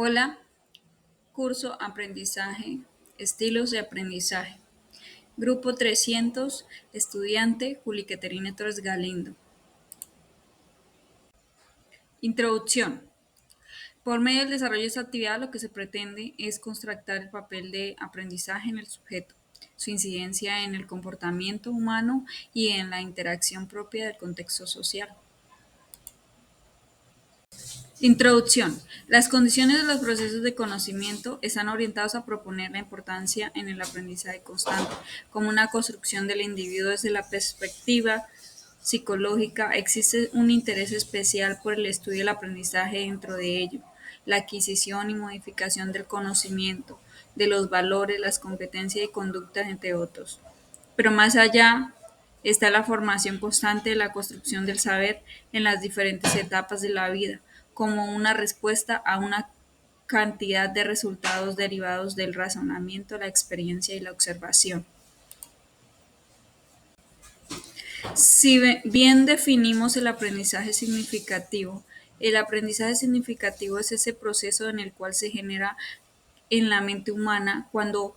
Hola, curso Aprendizaje, estilos de aprendizaje. Grupo 300, estudiante Juli Caterina Torres Galindo. Introducción. Por medio del desarrollo de esta actividad, lo que se pretende es contrastar el papel de aprendizaje en el sujeto, su incidencia en el comportamiento humano y en la interacción propia del contexto social. Introducción. Las condiciones de los procesos de conocimiento están orientados a proponer la importancia en el aprendizaje constante, como una construcción del individuo desde la perspectiva psicológica. Existe un interés especial por el estudio del aprendizaje dentro de ello, la adquisición y modificación del conocimiento, de los valores, las competencias y conductas, entre otros. Pero más allá está la formación constante de la construcción del saber en las diferentes etapas de la vida, como una respuesta a una cantidad de resultados derivados del razonamiento, la experiencia y la observación. Si bien definimos el aprendizaje significativo es ese proceso en el cual se genera en la mente humana cuando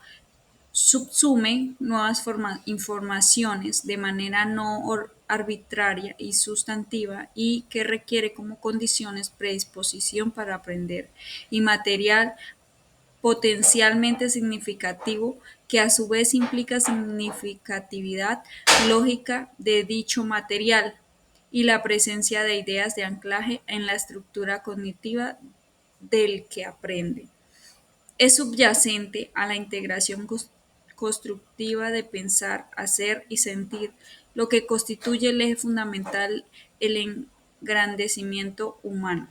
subsume nuevas informaciones de manera no arbitraria y sustantiva y que requiere como condiciones predisposición para aprender y material potencialmente significativo que a su vez implica significatividad lógica de dicho material y la presencia de ideas de anclaje en la estructura cognitiva del que aprende. Es subyacente a la integración constructiva de pensar, hacer y sentir, lo que constituye el eje fundamental el engrandecimiento humano.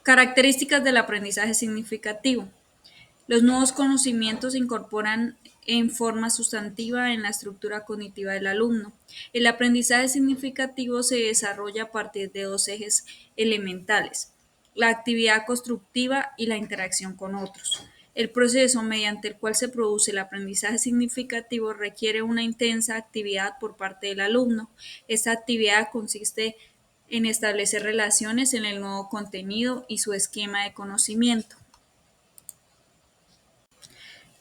Características del aprendizaje significativo. Los nuevos conocimientos se incorporan en forma sustantiva en la estructura cognitiva del alumno. El aprendizaje significativo se desarrolla a partir de dos ejes elementales: la actividad constructiva y la interacción con otros. El proceso mediante el cual se produce el aprendizaje significativo requiere una intensa actividad por parte del alumno. Esta actividad consiste en establecer relaciones en el nuevo contenido y su esquema de conocimiento.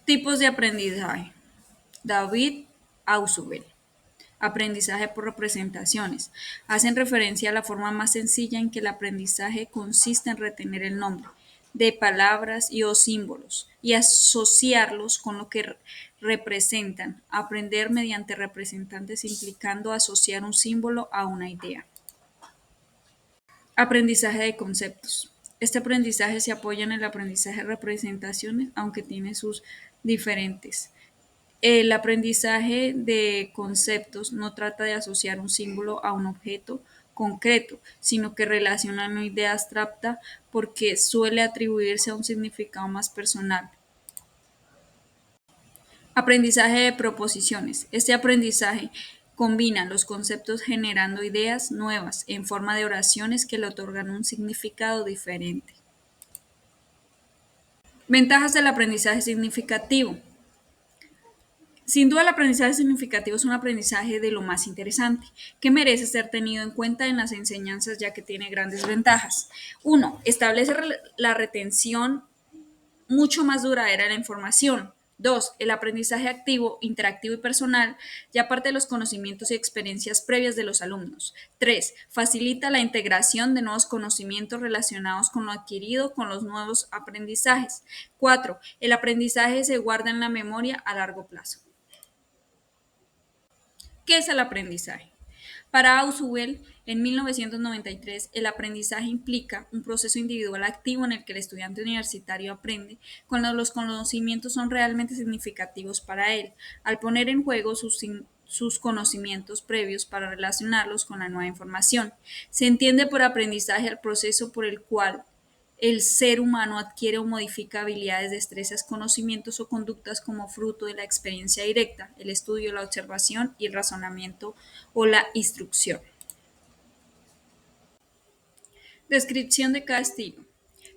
Tipos de aprendizaje. David Ausubel. Aprendizaje por representaciones. Hacen referencia a la forma más sencilla en que el aprendizaje consiste en retener el nombre de palabras y o símbolos y asociarlos con lo que representan. Aprender mediante representantes implicando asociar un símbolo a una idea. Aprendizaje de conceptos. Este aprendizaje se apoya en el aprendizaje de representaciones, aunque tiene sus diferentes. El aprendizaje de conceptos no trata de asociar un símbolo a un objeto concreto, sino que relaciona una idea abstracta porque suele atribuirse a un significado más personal. Aprendizaje de proposiciones. Este aprendizaje combina los conceptos generando ideas nuevas en forma de oraciones que le otorgan un significado diferente. Ventajas del aprendizaje significativo. Sin duda, el aprendizaje significativo es un aprendizaje de lo más interesante, que merece ser tenido en cuenta en las enseñanzas ya que tiene grandes ventajas. 1. Establece la retención mucho más duradera de la información. 2. El aprendizaje activo, interactivo y personal ya parte de los conocimientos y experiencias previas de los alumnos. 3. Facilita la integración de nuevos conocimientos relacionados con lo adquirido con los nuevos aprendizajes. 4. El aprendizaje se guarda en la memoria a largo plazo. ¿Qué es el aprendizaje? Para Ausubel, en 1993, el aprendizaje implica un proceso individual activo en el que el estudiante universitario aprende cuando los conocimientos son realmente significativos para él, al poner en juego sus conocimientos previos para relacionarlos con la nueva información. Se entiende por aprendizaje el proceso por el cual el ser humano adquiere o modifica habilidades, destrezas, conocimientos o conductas como fruto de la experiencia directa, el estudio, la observación y el razonamiento o la instrucción. Descripción de cada estilo.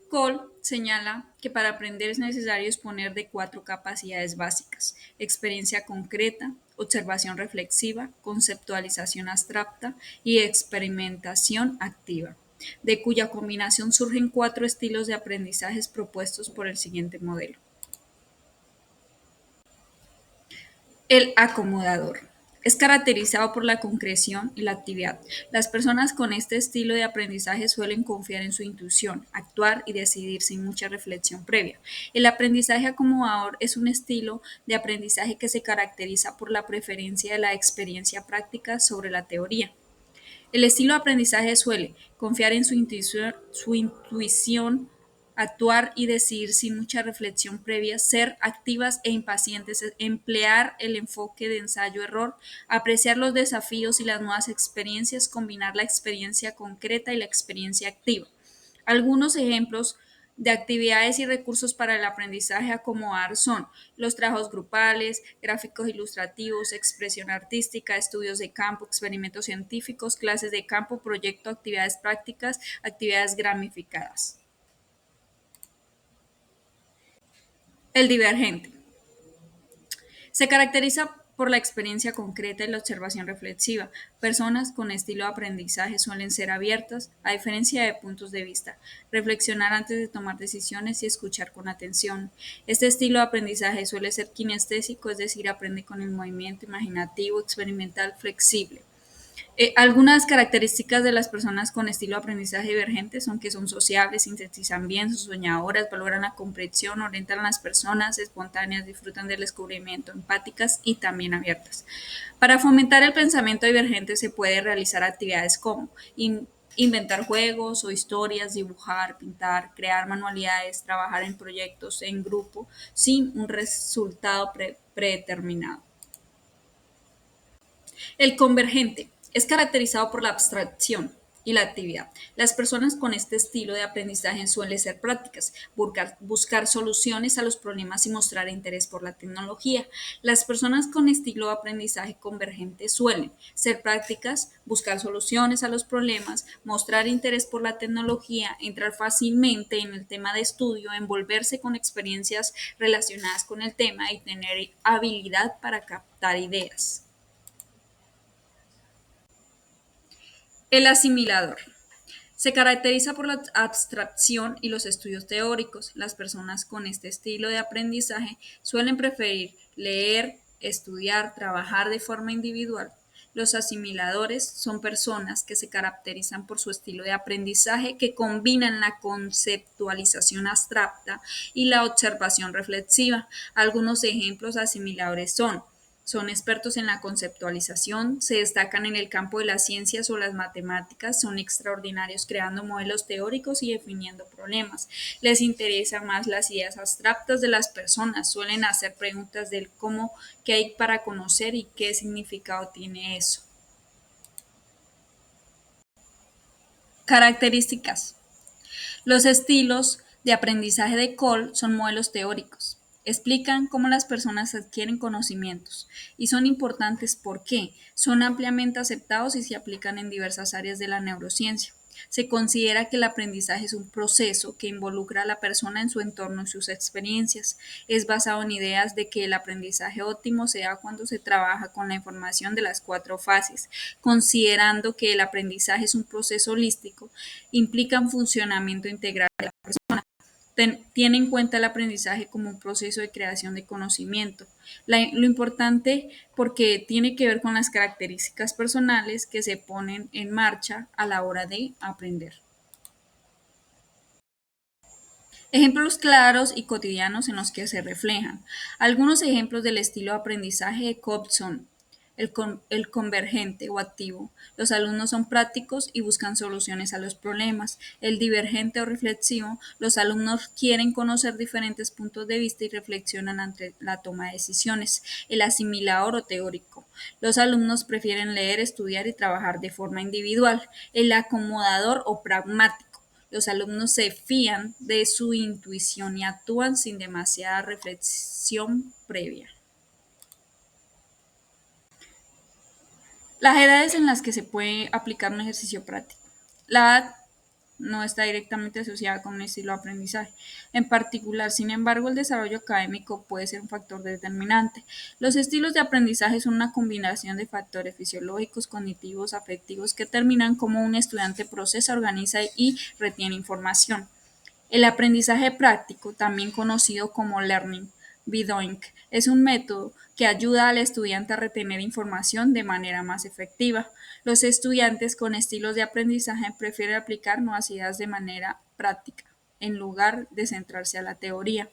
Cole señala que para aprender es necesario disponer de 4 capacidades básicas: experiencia concreta, observación reflexiva, conceptualización abstracta y experimentación activa. de cuya combinación surgen 4 estilos de aprendizajes propuestos por el siguiente modelo. El acomodador. Es caracterizado por la concreción y la actividad. Las personas con este estilo de aprendizaje suelen confiar en su intuición, actuar y decidir sin mucha reflexión previa. El aprendizaje acomodador es un estilo de aprendizaje que se caracteriza por la preferencia de la experiencia práctica sobre la teoría. El estilo de aprendizaje suele confiar en su intuición, actuar y decidir sin mucha reflexión previa, ser activas e impacientes, emplear el enfoque de ensayo-error, apreciar los desafíos y las nuevas experiencias, combinar la experiencia concreta y la experiencia activa. Algunos ejemplos de actividades y recursos para el aprendizaje acomodar son los trabajos grupales, gráficos ilustrativos, expresión artística, estudios de campo, experimentos científicos, clases de campo, proyecto, actividades prácticas, actividades gamificadas. El divergente. Se caracteriza por la experiencia concreta y la observación reflexiva. Personas con estilo de aprendizaje suelen ser abiertas, a diferencia de puntos de vista, reflexionar antes de tomar decisiones y escuchar con atención. Este estilo de aprendizaje suele ser kinestésico, es decir, aprende con el movimiento imaginativo, experimental, flexible. Algunas características de las personas con estilo de aprendizaje divergente son que son sociables, sintetizan bien, son soñadoras, valoran la comprensión, orientan a las personas, espontáneas, disfrutan del descubrimiento, empáticas y también abiertas. Para fomentar el pensamiento divergente se puede realizar actividades como inventar juegos o historias, dibujar, pintar, crear manualidades, trabajar en proyectos en grupo sin un resultado predeterminado. El convergente es caracterizado por la abstracción y la actividad. Las personas con este estilo de aprendizaje suelen ser prácticas, buscar soluciones a los problemas y mostrar interés por la tecnología. Las personas con estilo de aprendizaje convergente suelen ser prácticas, buscar soluciones a los problemas, mostrar interés por la tecnología, entrar fácilmente en el tema de estudio, envolverse con experiencias relacionadas con el tema y tener habilidad para captar ideas. El asimilador. Se caracteriza por la abstracción y los estudios teóricos. Las personas con este estilo de aprendizaje suelen preferir leer, estudiar, trabajar de forma individual. Los asimiladores son personas que se caracterizan por su estilo de aprendizaje que combinan la conceptualización abstracta y la observación reflexiva. Algunos ejemplos asimiladores son expertos en la conceptualización, se destacan en el campo de las ciencias o las matemáticas, son extraordinarios creando modelos teóricos y definiendo problemas. Les interesan más las ideas abstractas de las personas, suelen hacer preguntas del cómo, qué hay para conocer y qué significado tiene eso. Características. Los estilos de aprendizaje de Cole son modelos teóricos. Explican cómo las personas adquieren conocimientos y son importantes porque son ampliamente aceptados y se aplican en diversas áreas de la neurociencia. Se considera que el aprendizaje es un proceso que involucra a la persona en su entorno y sus experiencias. Es basado en ideas de que el aprendizaje óptimo se da cuando se trabaja con la información de las 4 fases, considerando que el aprendizaje es un proceso holístico, implica un funcionamiento integral de la persona. Tiene en cuenta el aprendizaje como un proceso de creación de conocimiento. Lo importante porque tiene que ver con las características personales que se ponen en marcha a la hora de aprender. Ejemplos claros y cotidianos en los que se reflejan. Algunos ejemplos del estilo de aprendizaje de Cobb son el convergente o activo. Los alumnos son prácticos y buscan soluciones a los problemas. El divergente o reflexivo. Los alumnos quieren conocer diferentes puntos de vista y reflexionan ante la toma de decisiones. El asimilador o teórico. Los alumnos prefieren leer, estudiar y trabajar de forma individual. El acomodador o pragmático. Los alumnos se fían de su intuición y actúan sin demasiada reflexión previa. Las edades en las que se puede aplicar un ejercicio práctico. La edad no está directamente asociada con un estilo de aprendizaje. En particular, sin embargo, el desarrollo académico puede ser un factor determinante. Los estilos de aprendizaje son una combinación de factores fisiológicos, cognitivos, afectivos que determinan cómo un estudiante procesa, organiza y retiene información. El aprendizaje práctico, también conocido como Learning by Doing, es un método que ayuda al estudiante a retener información de manera más efectiva. Los estudiantes con estilos de aprendizaje prefieren aplicar nuevas ideas de manera práctica, en lugar de centrarse a la teoría.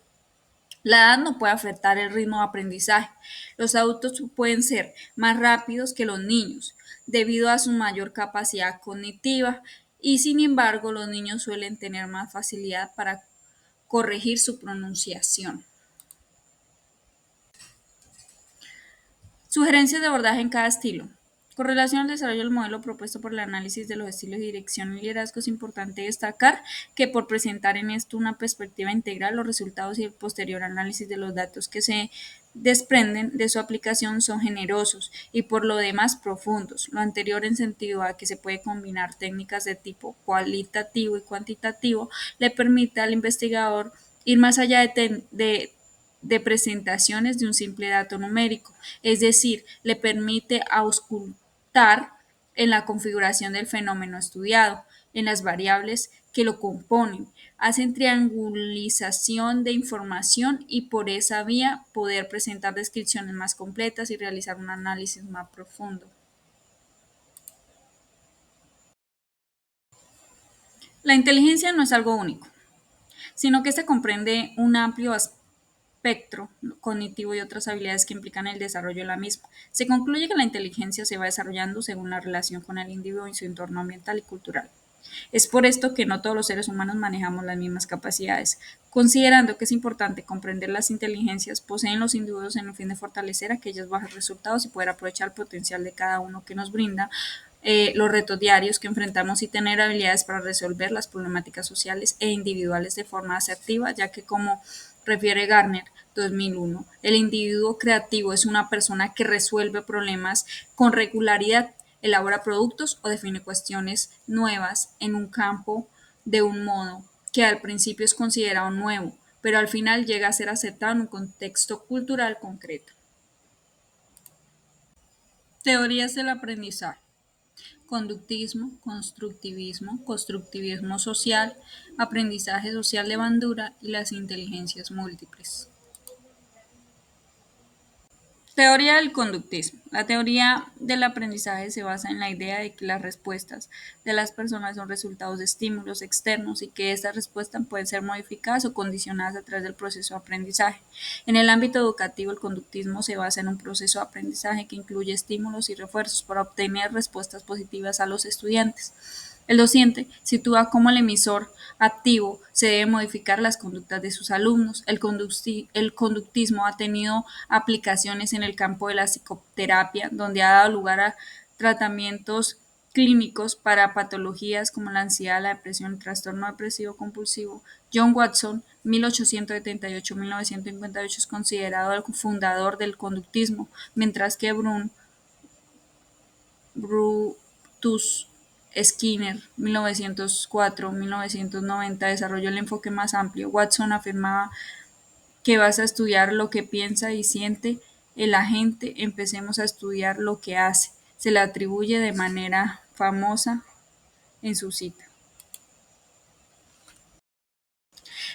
La edad no puede afectar el ritmo de aprendizaje. Los adultos pueden ser más rápidos que los niños debido a su mayor capacidad cognitiva y sin embargo los niños suelen tener más facilidad para corregir su pronunciación. Sugerencias de abordaje en cada estilo. Con relación al desarrollo del modelo propuesto por el análisis de los estilos de dirección y liderazgo, es importante destacar que por presentar en esto una perspectiva integral, los resultados y el posterior análisis de los datos que se desprenden de su aplicación son generosos y por lo demás profundos. Lo anterior en sentido a que se puede combinar técnicas de tipo cualitativo y cuantitativo le permite al investigador ir más allá de presentaciones de un simple dato numérico, es decir, le permite auscultar en la configuración del fenómeno estudiado, en las variables que lo componen, hacen triangulización de información y por esa vía poder presentar descripciones más completas y realizar un análisis más profundo. La inteligencia no es algo único, sino que se comprende un amplio espectro cognitivo y otras habilidades que implican el desarrollo de la misma. Se concluye que la inteligencia se va desarrollando según la relación con el individuo y su entorno ambiental y cultural. Es por esto que no todos los seres humanos manejamos las mismas capacidades. Considerando que es importante comprender las inteligencias, poseen los individuos en el fin de fortalecer aquellos bajos resultados y poder aprovechar el potencial de cada uno que nos brinda los retos diarios que enfrentamos y tener habilidades para resolver las problemáticas sociales e individuales de forma asertiva, ya que como refiere Garner 2001, el individuo creativo es una persona que resuelve problemas con regularidad, elabora productos o define cuestiones nuevas en un campo de un modo que al principio es considerado nuevo, pero al final llega a ser aceptado en un contexto cultural concreto. Teorías del aprendizaje. Conductismo, constructivismo, constructivismo social, aprendizaje social de Bandura y las inteligencias múltiples. Teoría del conductismo. La teoría del aprendizaje se basa en la idea de que las respuestas de las personas son resultados de estímulos externos y que estas respuestas pueden ser modificadas o condicionadas a través del proceso de aprendizaje. En el ámbito educativo, el conductismo se basa en un proceso de aprendizaje que incluye estímulos y refuerzos para obtener respuestas positivas a los estudiantes. El docente sitúa cómo el emisor activo se debe modificar las conductas de sus alumnos. El conductismo ha tenido aplicaciones en el campo de la psicoterapia, donde ha dado lugar a tratamientos clínicos para patologías como la ansiedad, la depresión, el trastorno depresivo compulsivo. John Watson, 1878-1958, es considerado el fundador del conductismo, mientras que Brutus Skinner, 1904-1990, desarrolló el enfoque más amplio. Watson afirmaba que vas a estudiar lo que piensa y siente el agente, empecemos a estudiar lo que hace. Se le atribuye de manera famosa en su cita.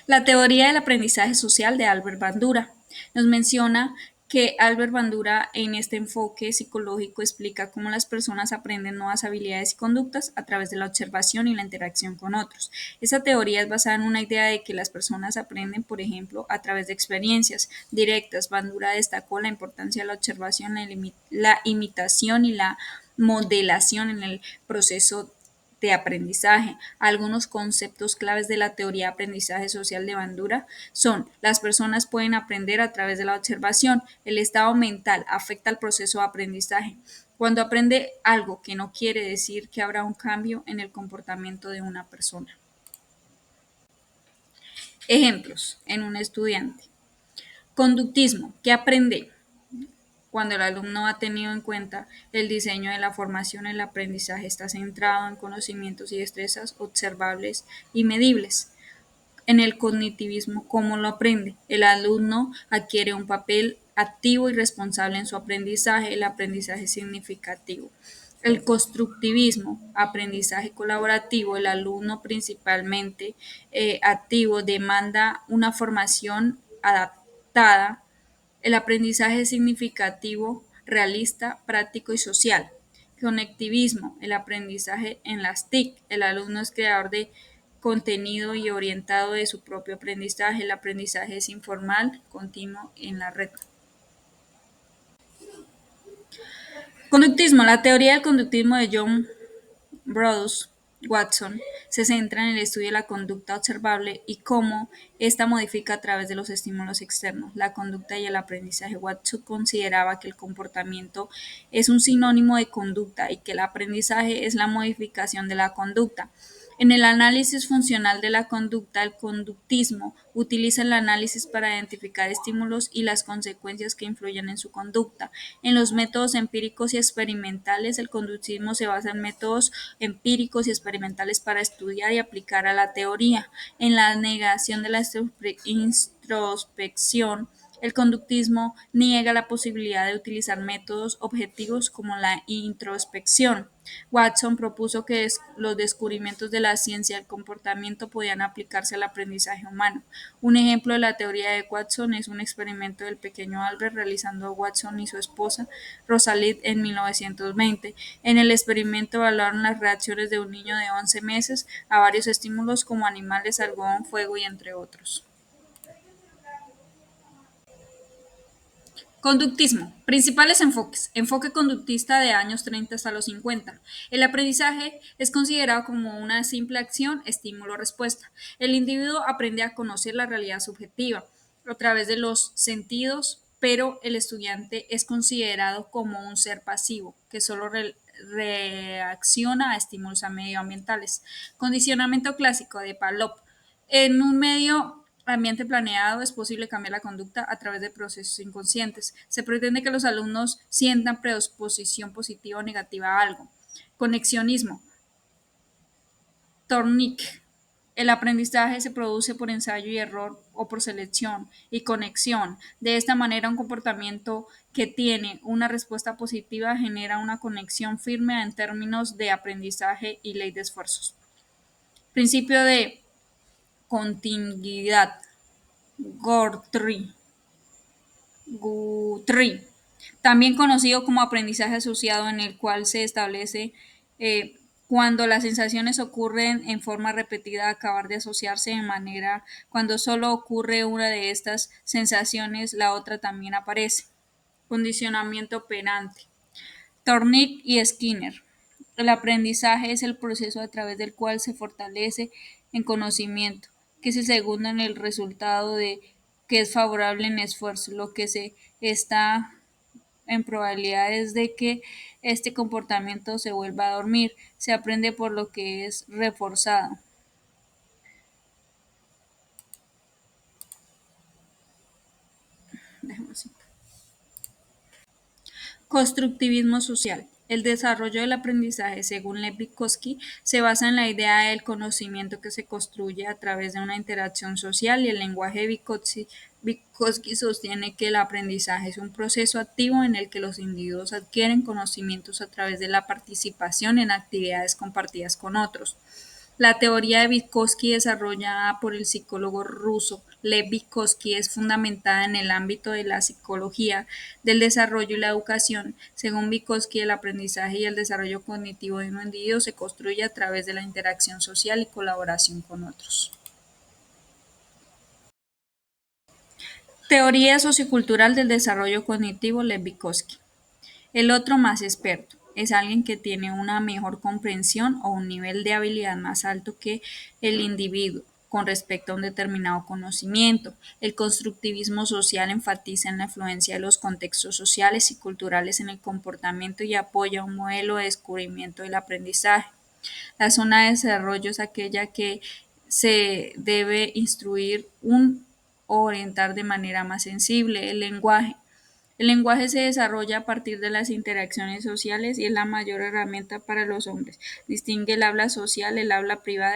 La teoría del aprendizaje social de Albert Bandura nos menciona que Albert Bandura en este enfoque psicológico explica cómo las personas aprenden nuevas habilidades y conductas a través de la observación y la interacción con otros. Esta teoría es basada en una idea de que las personas aprenden, por ejemplo, a través de experiencias directas. Bandura destacó la importancia de la observación, la imitación y la modelación en el proceso de aprendizaje. Algunos conceptos claves de la teoría de aprendizaje social de Bandura son: las personas pueden aprender a través de la observación, el estado mental afecta al proceso de aprendizaje. Cuando aprende algo que no quiere decir que habrá un cambio en el comportamiento de una persona. Ejemplos en un estudiante. Conductismo, ¿qué aprende? Cuando el alumno ha tenido en cuenta el diseño de la formación, el aprendizaje está centrado en conocimientos y destrezas observables y medibles. En el cognitivismo, ¿cómo lo aprende? El alumno adquiere un papel activo y responsable en su aprendizaje, el aprendizaje significativo. El constructivismo, aprendizaje colaborativo, el alumno principalmente activo demanda una formación adaptada. El aprendizaje significativo, realista, práctico y social. Conectivismo, el aprendizaje en las TIC. El alumno es creador de contenido y orientado de su propio aprendizaje. El aprendizaje es informal, continuo en la red. Conductismo. La teoría del conductismo de John Bruce Watson se centra en el estudio de la conducta observable y cómo ésta modifica a través de los estímulos externos la conducta y el aprendizaje. Watson consideraba que el comportamiento es un sinónimo de conducta y que el aprendizaje es la modificación de la conducta. En el análisis funcional de la conducta, el conductismo utiliza el análisis para identificar estímulos y las consecuencias que influyen en su conducta. En los métodos empíricos y experimentales, el conductismo se basa en métodos empíricos y experimentales para estudiar y aplicar a la teoría. En la negación de la introspección, el conductismo niega la posibilidad de utilizar métodos objetivos como la introspección. Watson propuso que los descubrimientos de la ciencia del comportamiento podían aplicarse al aprendizaje humano. Un ejemplo de la teoría de Watson es un experimento del pequeño Albert realizado Watson y su esposa Rosalind en 1920. En el experimento evaluaron las reacciones de un niño de 11 meses a varios estímulos como animales, algodón, fuego y entre otros. Conductismo. Principales enfoques. Enfoque conductista de años 30 hasta los 50. El aprendizaje es considerado como una simple acción, estímulo-respuesta. El individuo aprende a conocer la realidad subjetiva a través de los sentidos, pero el estudiante es considerado como un ser pasivo, que solo reacciona a estímulos medioambientales. Condicionamiento clásico de Pavlov. En un medio ambiente planeado es posible cambiar la conducta a través de procesos inconscientes. Se pretende que los alumnos sientan predisposición positiva o negativa a algo. Conexionismo. Tornick. El aprendizaje se produce por ensayo y error o por selección y conexión. De esta manera, un comportamiento que tiene una respuesta positiva genera una conexión firme en términos de aprendizaje y ley de esfuerzos. Principio de continuidad. Guthrie, también conocido como aprendizaje asociado, en el cual se establece cuando las sensaciones ocurren en forma repetida, acabar de asociarse de manera cuando solo ocurre una de estas sensaciones, la otra también aparece. Condicionamiento operante. Thornick y Skinner. El aprendizaje es el proceso a través del cual se fortalece en conocimiento, que es el segundo en el resultado de que es favorable en esfuerzo, lo que se está en probabilidades de que este comportamiento se vuelva a dormir. Se aprende por lo que es reforzado. Dejemos. Constructivismo social. El desarrollo del aprendizaje, según Lev Vygotsky, se basa en la idea del conocimiento que se construye a través de una interacción social y el lenguaje de Vygotsky sostiene que el aprendizaje es un proceso activo en el que los individuos adquieren conocimientos a través de la participación en actividades compartidas con otros. La teoría de Vygotsky, desarrollada por el psicólogo ruso Lev Vygotsky, es fundamentada en el ámbito de la psicología del desarrollo y la educación. Según Vygotsky, el aprendizaje y el desarrollo cognitivo de un individuo se construye a través de la interacción social y colaboración con otros. Teoría sociocultural del desarrollo cognitivo Lev Vygotsky. El otro más experto es alguien que tiene una mejor comprensión o un nivel de habilidad más alto que el individuo con respecto a un determinado conocimiento. El constructivismo social enfatiza en la influencia de los contextos sociales y culturales en el comportamiento y apoya un modelo de descubrimiento del aprendizaje. La zona de desarrollo es aquella que se debe instruir o orientar de manera más sensible. El lenguaje. El lenguaje se desarrolla a partir de las interacciones sociales y es la mayor herramienta para los hombres. Distingue el habla social, el habla privada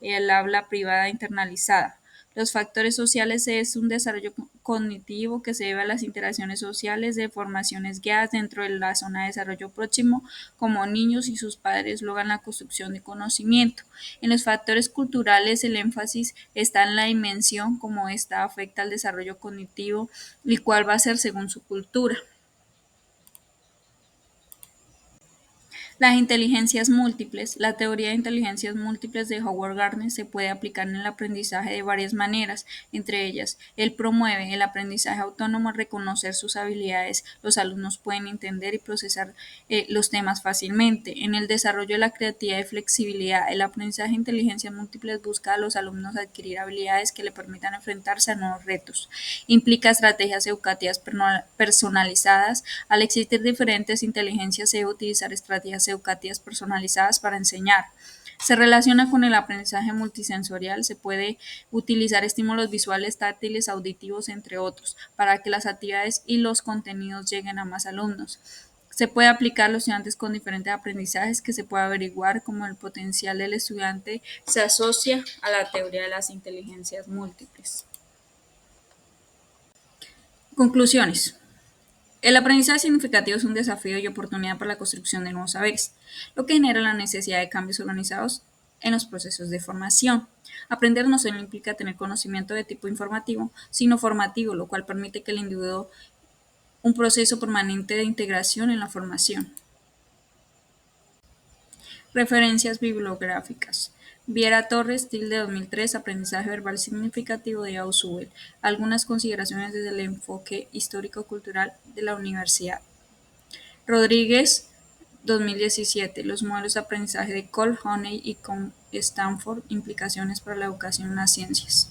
y el habla privada internalizada. Los factores sociales es un desarrollo cognitivo que se debe a las interacciones sociales de formaciones guiadas dentro de la zona de desarrollo próximo, como niños y sus padres logran la construcción de conocimiento. En los factores culturales el énfasis está en la dimensión, como esta afecta al desarrollo cognitivo y cuál va a ser según su cultura. Las inteligencias múltiples. La teoría de inteligencias múltiples de Howard Gardner se puede aplicar en el aprendizaje de varias maneras, entre ellas, él promueve el aprendizaje autónomo al reconocer sus habilidades. Los alumnos pueden entender y procesar los temas fácilmente. En el desarrollo de la creatividad y flexibilidad, el aprendizaje de inteligencias múltiples busca a los alumnos adquirir habilidades que le permitan enfrentarse a nuevos retos. Implica estrategias educativas personalizadas. Al existir diferentes inteligencias, se debe utilizar estrategias educativas personalizadas para enseñar. Se relaciona con el aprendizaje multisensorial, se puede utilizar estímulos visuales, táctiles, auditivos, entre otros, para que las actividades y los contenidos lleguen a más alumnos. Se puede aplicar a los estudiantes con diferentes aprendizajes que se puede averiguar cómo el potencial del estudiante se asocia a la teoría de las inteligencias múltiples. Conclusiones. El aprendizaje significativo es un desafío y oportunidad para la construcción de nuevos saberes, lo que genera la necesidad de cambios organizados en los procesos de formación. Aprender no solo implica tener conocimiento de tipo informativo, sino formativo, lo cual permite que el individuo un proceso permanente de integración en la formación. Referencias bibliográficas. Viera Torres, Til de 2003, Aprendizaje verbal significativo de Ausubel. Algunas consideraciones desde el enfoque histórico-cultural de la universidad. Rodríguez, 2017, Los modelos de aprendizaje de Cole, Honey y con Stanford, implicaciones para la educación en las ciencias.